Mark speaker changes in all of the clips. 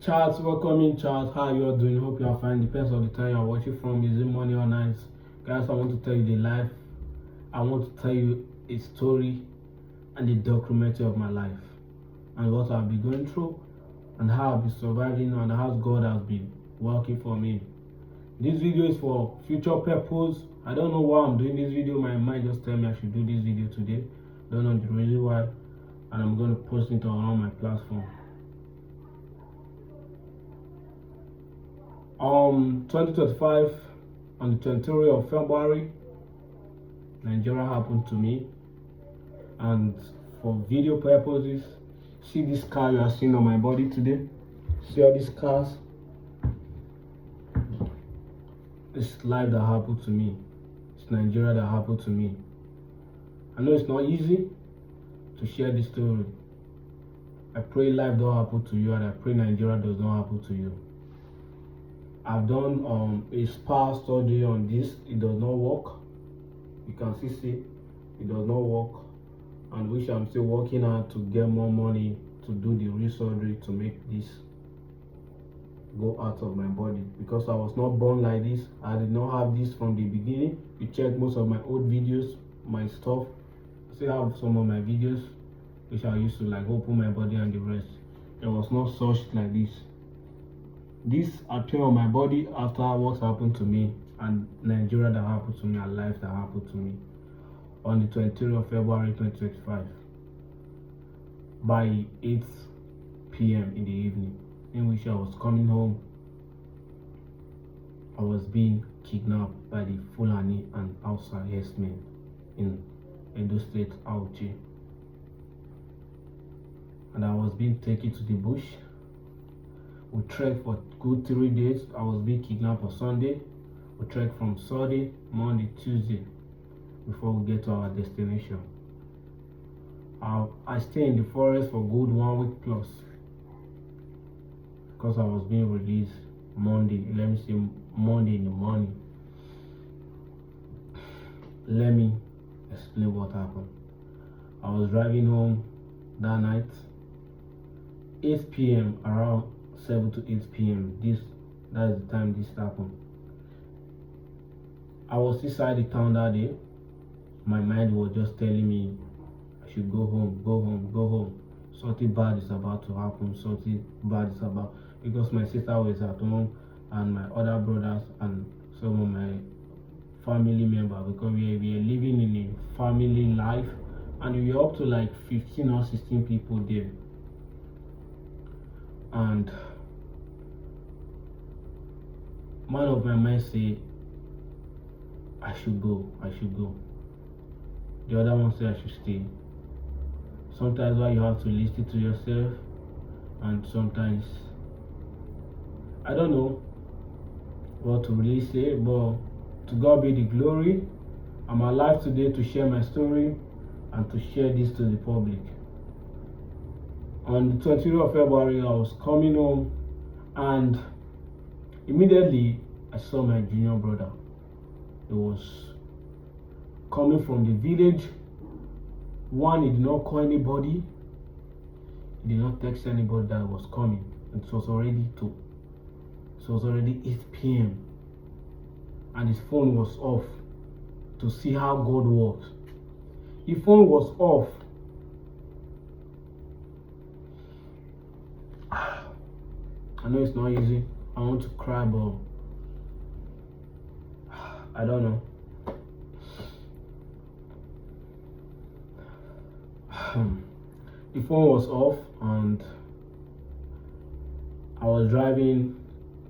Speaker 1: Charles, welcome in, Charles. How you all doing? Hope you are fine. Depends on the time you are watching from. Is it morning or night? Guys, I want to tell you the life. I want to tell you a story and the documentary of my life and what I've been going through and how I've been surviving and how God has been working for me. This video is for future purpose. I don't know why I'm doing this video. My mind just tell me I should do this video today. Don't know the reason why, and I'm going to post it on all my platforms. 2025, on the 23rd of February, Nigeria happened to me, and for video purposes, see this scar you are seeing on my body today. See all these scars. It's life that happened to me. It's Nigeria that happened to me. I know it's not easy to share this story. I pray life don't happen to you, and I pray Nigeria does not happen to you. I've done a spa study on this. It does not work. You can see it does not work, and which I'm still working hard to get more money to do the resurgery to make this go out of my body, because I was not born like this. I did not have this from the beginning. You check most of my old videos, my stuff. I still have some of my videos which I used to like open my body and the rest. It was not such like this. This appeared on my body after what happened to me and Nigeria that happened to me and life that happened to me on the 23rd of February 2025 by 8 p.m. in the evening, in which I was coming home. I was being kidnapped by the Fulani and Auchi herdsmen in Edo State, Auchi, and I was being taken to the bush. We trekked for good 3 days. I was being kidnapped on Sunday. We trekked from Sunday, Monday, Tuesday before we get to our destination. I stayed in the forest for good 1 week plus because I was being released Monday. Let me say Monday in the morning. Let me explain what happened. I was driving home that night, 8 p.m. around 7 to 8 p.m. That is the time this happened. I was inside the town that day. My mind was just telling me I should go home, go home, go home. Something bad is about to happen. Something bad is about, because my sister was at home and my other brothers and some of my family members, because we are living in a family life, and we are up to like 15 or 16 people there. And man of my mind say I should go. The other one say I should stay. Sometimes why you have to listen to yourself, and sometimes I don't know what to really say, but to God be the glory. I'm alive today to share my story and to share this to the public. On the 20th of February, I was coming home, and immediately I saw my junior brother. He was coming from the village. One, he did not call anybody. He did not text anybody that was coming. It was already 8 p.m. and his phone was off to see how God works. His phone was off. I know it's not easy. I want to cry, but I don't know. The phone was off, and I was driving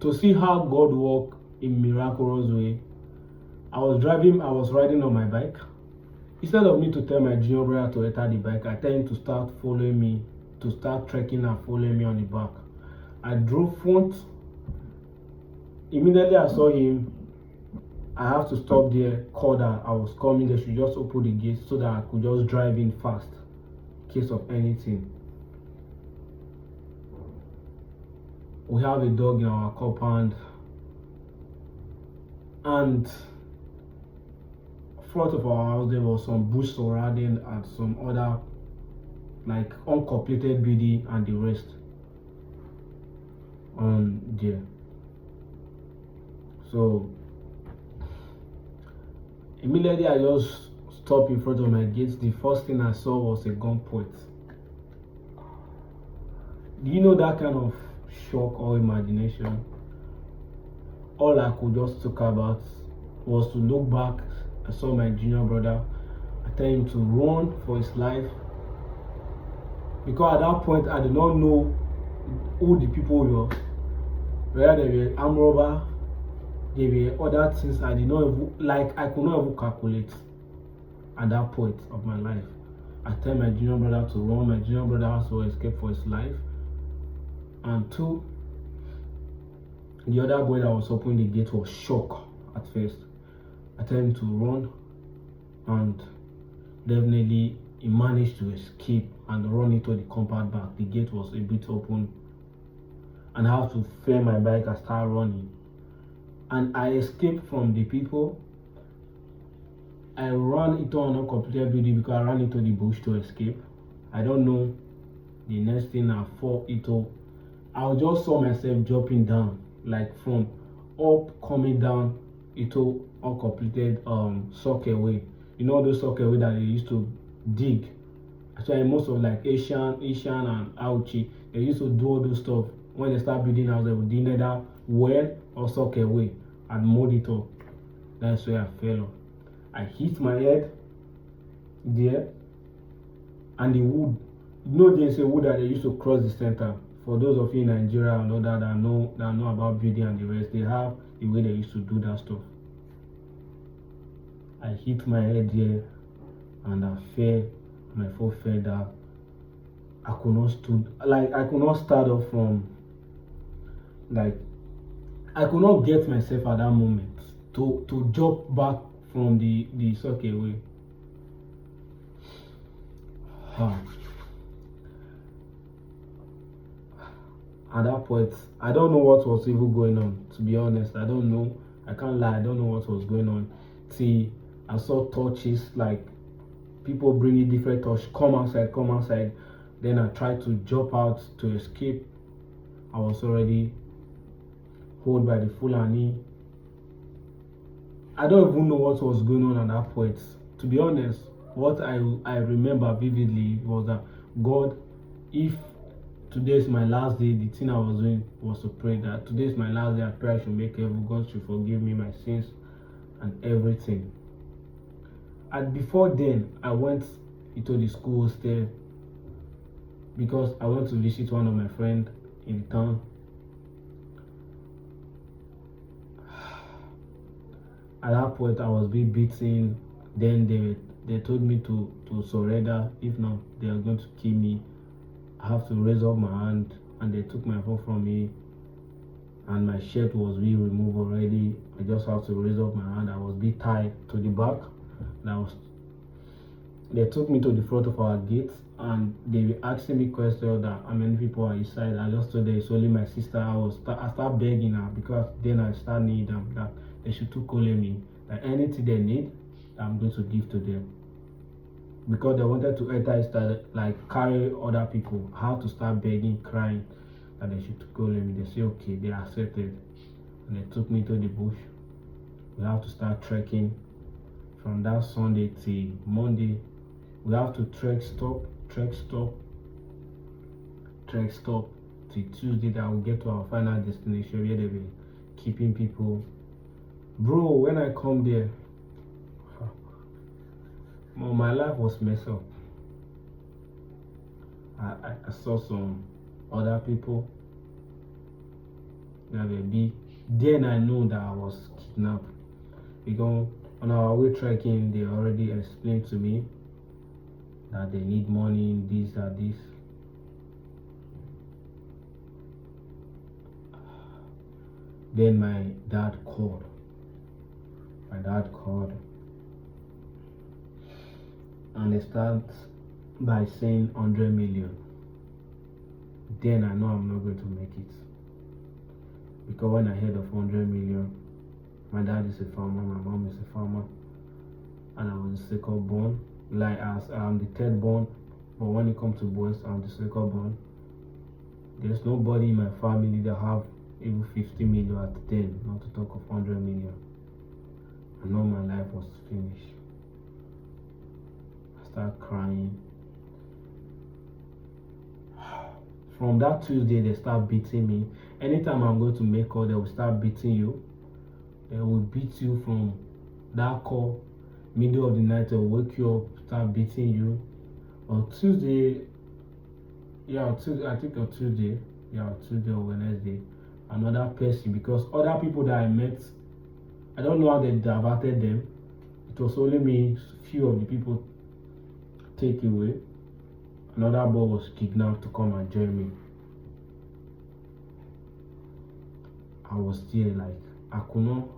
Speaker 1: to see how God worked in miraculous way. I was riding on my bike. Instead of me to tell my junior brother to enter the bike, I tell him to start following me, to start trekking and following me on the back. I drove front. Immediately I saw him, I have to stop there, call that I was coming. They should just open the gate so that I could just drive in fast in case of anything. We have a dog in our compound, and front of our house there was some bush surrounding and some other like uncompleted building and the rest. on there. So immediately I just stopped in front of my gate. The first thing I saw was a gunpoint. Do you know that kind of shock or imagination? All I could just talk about was to look back. I saw my junior brother. I tell him to run for his life, because at that point I did not know who the people were. Whether they were armed robber, there were other things I did not even I could not even calculate at that point of my life. I tell my junior brother to run. My junior brother has to escape for his life. And two, the other boy that was opening the gate was shocked at first. I tell him to run, and definitely he managed to escape and run into the compound back. The gate was a bit open, and I have to fail my bike and start running. And I escaped from the people. I ran into an uncompleted building because I ran into the bush to escape. I don't know. The next thing I fall into, I just saw myself dropping down, like from up coming down into uncompleted sockeway. You know those sockeway that they used to dig. Actually, most of like Asian and Auchi, they used to do all those stuff. When they start building houses, they would dig either well or sockeway and mold it up. That's where I fell off. I hit my head there, and the wood. You know, there's a wood that they used to cross the center. For those of you in Nigeria and all that know about building and the rest, they have the way they used to do that stuff. I hit my head there, and I fell. My foot fell down. I could not start off from I could not get myself at that moment to jump back from the socket away. At that point, I don't know what was even going on. To be honest, I don't know. I can't lie. I don't know what was going on. See, I saw torches, like people bringing different torches. Come outside, come outside. Then I tried to jump out to escape. I was already held by the Fulani. I don't even know what was going on at that point. To be honest, what I remember vividly was that God, if today is my last day, the thing I was doing was to pray that today is my last day. I pray I should make heaven. God should forgive me my sins and everything. And before then, I went into the school hostel because I went to visit one of my friends in town. At that point, I was being beaten. Then they told me to surrender. If not, they are going to kill me. I have to raise up my hand, and they took my phone from me, and my shirt was being removed already. I just have to raise up my hand. I was being tied to the back. They took me to the front of our gate, and they were asking me questions that how many people are inside. I just told them it's only my sister. I start begging her, because then I start needing them that they should to call me, that anything they need, I'm going to give to them. Because they wanted to enter inside, like carry other people. I have to start begging, crying that they should call me. They say okay, they accepted, and they took me to the bush. We have to start trekking from that Sunday till Monday. We have to trek stop till Tuesday, that we'll get to our final destination where they will keeping people. Bro, when I come there, my life was messed up. I saw some other people that will be. Then I know that I was kidnapped. Because on our way trekking, they already explained to me that they need money, this or this. Then my dad called. And they start by saying 100 million. Then I know I'm not going to make it. Because when I heard of 100 million, my dad is a farmer, my mom is a farmer, and I was the second born. Like, as I'm the third born, but when it comes to boys, I'm the second born. There's nobody in my family that have even 50 million at then, not to talk of 100 million. I know my life was finished. I started crying. From that Tuesday, they start beating me. Anytime I'm going to make call, they will start beating you. They will beat you from that call. Middle of the night, they'll wake you up, start beating you. On Tuesday, Tuesday, I think on Tuesday, Tuesday or Wednesday, another person, because other people that I met, I don't know how they diverted them. It was only me, few of the people take away. Another boy was kidnapped to come and join me. I was still like, I could not,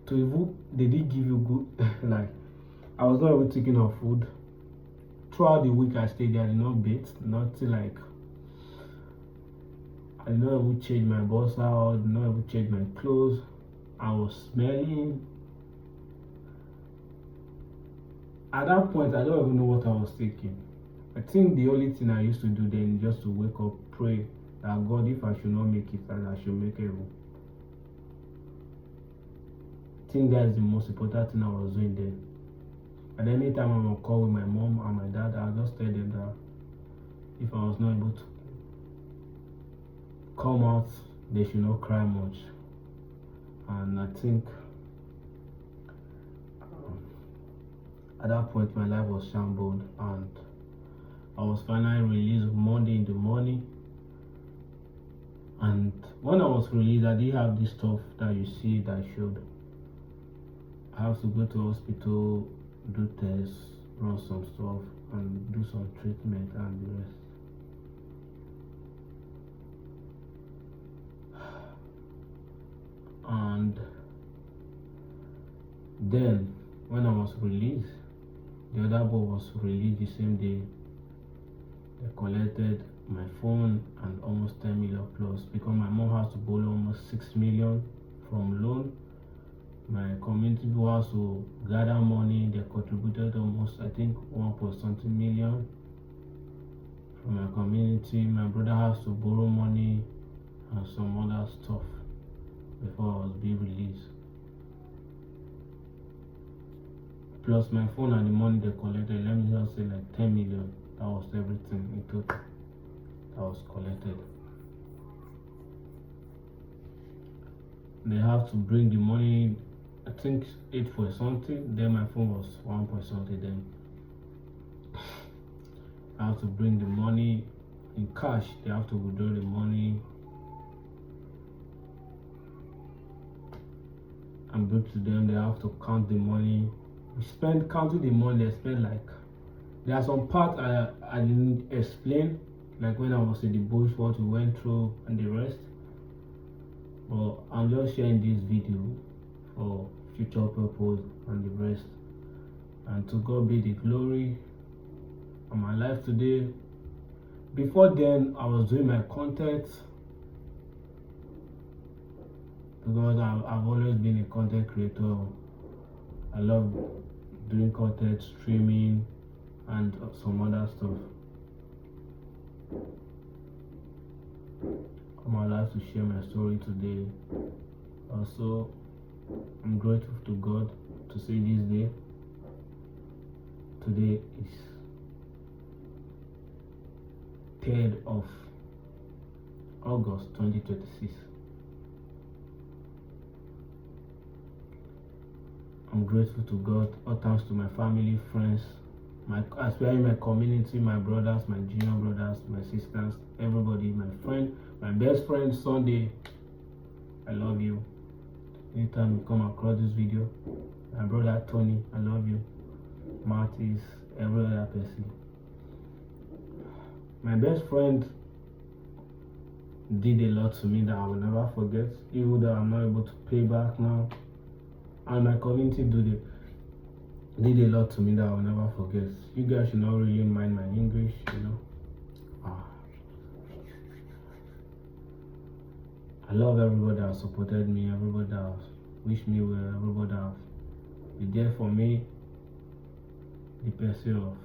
Speaker 1: to even, they did give you good, like, I was not even taking off food. Throughout the week I stayed there, I did not bathe, nothing like, I did not even change my boss out, I did not even change my clothes. I was smelling. At that point, I don't even know what I was thinking. I think the only thing I used to do then just to wake up, pray that God, if I should not make it, that I should make heaven. I think that is the most important thing I was doing then. And any time I'm on call with my mom and my dad, I'll just tell them that if I was not able to come out, they should not cry much. And I think at that point my life was shambled, and I was finally released Monday in the morning. And when I was released, I didn't have this stuff that you see that I showed. I have to go to hospital, do tests, run some stuff, and do some treatment and the rest. And then when I was released, the other boy was released the same day. They collected my phone and almost 10 million plus, because my mom has to borrow almost 6 million from loan. My community was to gather money. They contributed almost, I think, 1 point something million from my community. My brother has to borrow money and some other stuff before I was being released. Plus my phone and the money they collected, let me just say like 10 million. That was everything in total that was collected. They have to bring the money, I think 8 point something, then my phone was 1 point something. Then I have to bring the money in cash. They have to withdraw the money and bring to them. They have to count the money. We spend counting the money. They spend like, there are some parts I didn't explain, like when I was in the bush, what we went through and the rest. But I'm just sharing this video for future purpose and the rest. And to God be the glory on my life today. Before then, I was doing my content, because I've always been a content creator. I love doing content, streaming, and some other stuff. I'm alive to share my story today. Also, I'm grateful to God to see this day. Today is 3rd of August 2026. I'm grateful to God. All thanks to my family, friends, especially my community, my brothers, my junior brothers, my sisters, everybody, my friend, my best friend Sunday. I love you. Anytime you come across this video, my brother Tony, I love you. Martis, every other person. My best friend did a lot to me that I will never forget, even though I'm not able to pay back now. And my community did a lot to me that I will never forget. You guys should not really mind my English, you know. I love everybody that supported me, everybody that wished me well, everybody that be there for me. The person of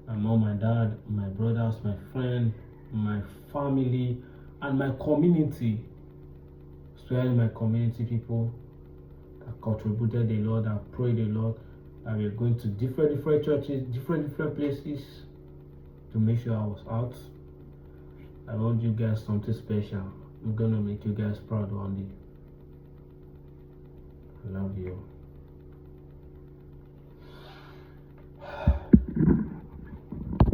Speaker 1: my mom, my dad, my brothers, my friend, my family, and my community, especially my community people that contributed a lot, that prayed a lot, that we're going to different churches, different places to make sure I was out. I want you guys something special. I'm gonna make you guys proud one day. I love you.